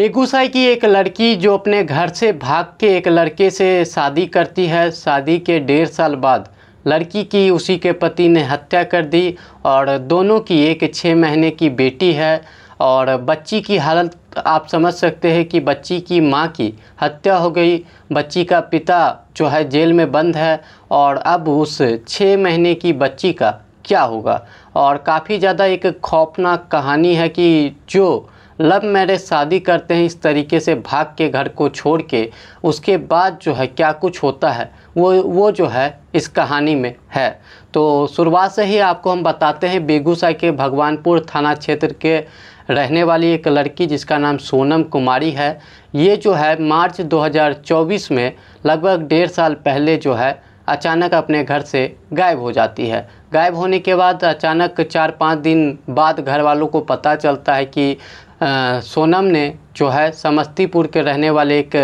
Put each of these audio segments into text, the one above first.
बेगूसराय की एक लड़की जो अपने घर से भाग के एक लड़के से शादी करती है। शादी के 1.5 साल बाद लड़की की उसी के पति ने हत्या कर दी और दोनों की एक 6 महीने की बेटी है। और बच्ची की हालत आप समझ सकते हैं कि बच्ची की मां की हत्या हो गई। बच्ची का पिता जो है जेल में बंद है और अब उस 6 महीने की बच्ची का क्या होगा। और काफ़ी ज़्यादा एक खौफनाक कहानी है कि जो लव मैरिज शादी करते हैं इस तरीके से भाग के घर को छोड़ के, उसके बाद जो है क्या कुछ होता है वो जो है इस कहानी में है। तो शुरुआत से ही आपको हम बताते हैं, बेगूसराय के भगवानपुर थाना क्षेत्र के रहने वाली एक लड़की जिसका नाम सोनम कुमारी है। ये जो है मार्च 2024 में लगभग 1.5 साल पहले जो है अचानक अपने घर से गायब हो जाती है। गायब होने के बाद अचानक 4-5 दिन बाद घर वालों को पता चलता है कि सोनम ने जो है समस्तीपुर के रहने वाले एक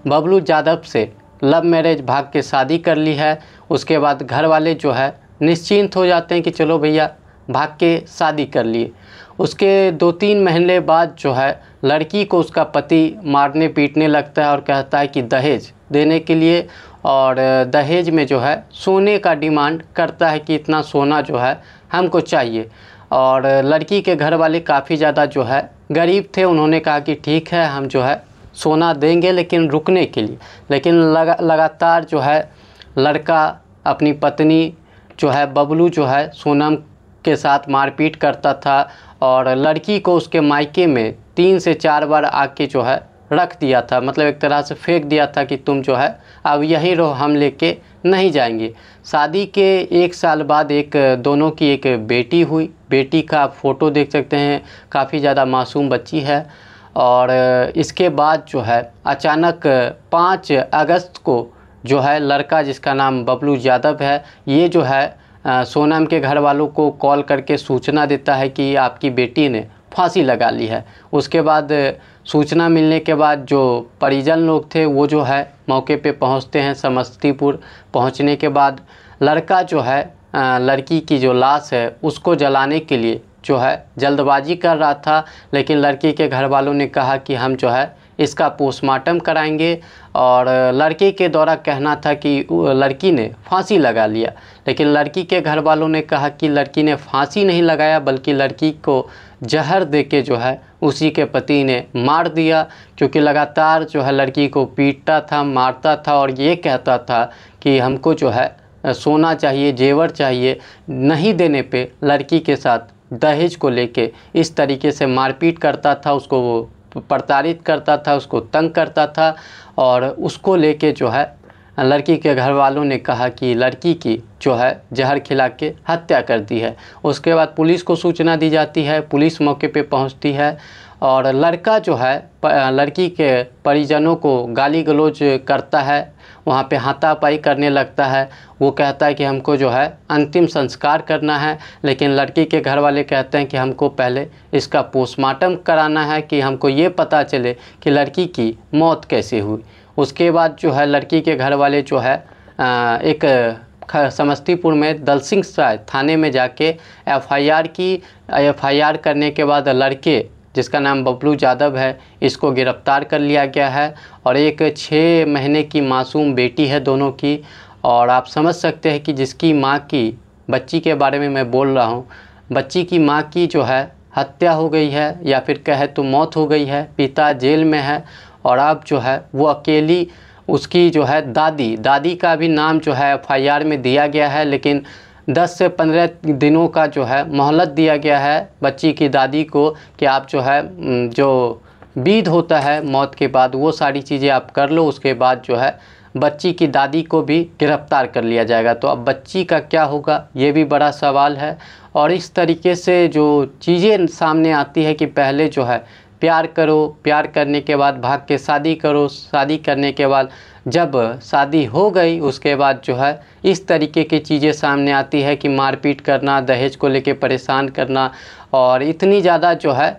बबलू यादव से लव मैरिज भाग के शादी कर ली है। उसके बाद घर वाले जो है निश्चिंत हो जाते हैं कि चलो भैया भाग के शादी कर लिए। उसके 2-3 महीने बाद जो है लड़की को उसका पति मारने पीटने लगता है और कहता है कि दहेज देने के लिए, और दहेज में जो है सोने का डिमांड करता है कि इतना सोना जो है हमको चाहिए। और लड़की के घर वाले काफ़ी ज़्यादा जो है गरीब थे। उन्होंने कहा कि ठीक है हम जो है सोना देंगे लेकिन रुकने के लिए। लेकिन लगातार जो है लड़का अपनी पत्नी जो है बबलू जो है सोनम के साथ मारपीट करता था और लड़की को उसके मायके में 3 से 4 बार आके जो है रख दिया था। मतलब एक तरह से फेंक दिया था कि तुम जो है अब यहीं रहो, हम लेके नहीं जाएंगे। शादी के 1 साल बाद दोनों की एक बेटी हुई। बेटी का आप फ़ोटो देख सकते हैं, काफ़ी ज़्यादा मासूम बच्ची है। और इसके बाद जो है अचानक 5 अगस्त को जो है लड़का जिसका नाम बबलू यादव है, ये जो है सोनम के घर वालों को कॉल करके सूचना देता है कि आपकी बेटी ने फांसी लगा ली है। उसके बाद सूचना मिलने के बाद जो परिजन लोग थे वो जो है मौके पे पहुंचते हैं। समस्तीपुर पहुंचने के बाद लड़का जो है लड़की की जो लाश है उसको जलाने के लिए जो है जल्दबाजी कर रहा था। लेकिन लड़की के घर वालों ने कहा कि हम जो है इसका पोस्टमार्टम कराएंगे। और लड़के के द्वारा कहना था कि लड़की ने फांसी लगा लिया। लेकिन लड़की के घर वालों ने कहा कि लड़की ने फांसी नहीं लगाया बल्कि लड़की को जहर देके जो है उसी के पति ने मार दिया। क्योंकि लगातार जो है लड़की को पीटता था, मारता था और ये कहता था कि हमको जो है सोना चाहिए, जेवर चाहिए। नहीं देने पे लड़की के साथ दहेज को लेके इस तरीके से मारपीट करता था, उसको वो प्रताड़ित करता था, उसको तंग करता था। और उसको लेके जो है लड़की के घर वालों ने कहा कि लड़की की जो है जहर खिला के हत्या कर दी है। उसके बाद पुलिस को सूचना दी जाती है, पुलिस मौके पे पहुंचती है और लड़का जो है लड़की के परिजनों को गाली गलौज करता है, वहाँ पे हाथापाई करने लगता है। वो कहता है कि हमको जो है अंतिम संस्कार करना है। लेकिन लड़की के घर वाले कहते हैं कि हमको पहले इसका पोस्टमार्टम कराना है कि हमको ये पता चले कि लड़की की मौत कैसे हुई। उसके बाद जो है लड़की के घर वाले जो है एक समस्तीपुर में दलसिंह सराय थाने में जाके एफआईआर की। एफआईआर करने के बाद लड़के जिसका नाम बबलू यादव है इसको गिरफ्तार कर लिया गया है। और एक 6 महीने की मासूम बेटी है दोनों की। और आप समझ सकते हैं कि जिसकी माँ की, बच्ची के बारे में मैं बोल रहा हूँ, बच्ची की माँ की जो है हत्या हो गई है या फिर कहे तो मौत हो गई है। पिता जेल में है और अब जो है वो अकेली, उसकी जो है दादी का भी नाम जो है एफआईआर में दिया गया है। लेकिन 10 से 15 दिनों का जो है मोहलत दिया गया है बच्ची की दादी को कि आप जो है जो विध होता है मौत के बाद वो सारी चीज़ें आप कर लो। उसके बाद जो है बच्ची की दादी को भी गिरफ्तार कर लिया जाएगा। तो अब बच्ची का क्या होगा ये भी बड़ा सवाल है। और इस तरीके से जो चीज़ें सामने आती है कि पहले जो है प्यार करो, प्यार करने के बाद भाग के शादी करो, शादी करने के बाद जब शादी हो गई उसके बाद जो है इस तरीके की चीज़ें सामने आती है कि मारपीट करना, दहेज को लेके परेशान करना। और इतनी ज़्यादा जो है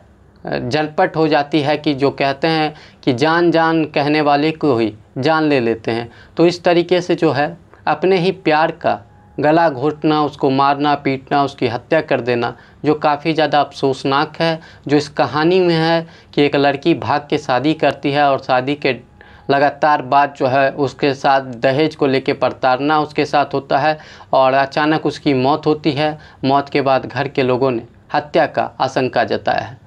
झलपट हो जाती है कि जो कहते हैं कि जान जान कहने वाले को ही जान ले लेते हैं। तो इस तरीके से जो है अपने ही प्यार का गला घोटना, उसको मारना पीटना, उसकी हत्या कर देना, जो काफ़ी ज़्यादा अफसोसनाक है। जो इस कहानी में है कि एक लड़की भाग के शादी करती है और शादी के लगातार बाद जो है उसके साथ दहेज को लेके प्रताड़ना उसके साथ होता है और अचानक उसकी मौत होती है। मौत के बाद घर के लोगों ने हत्या का आशंका जताया है।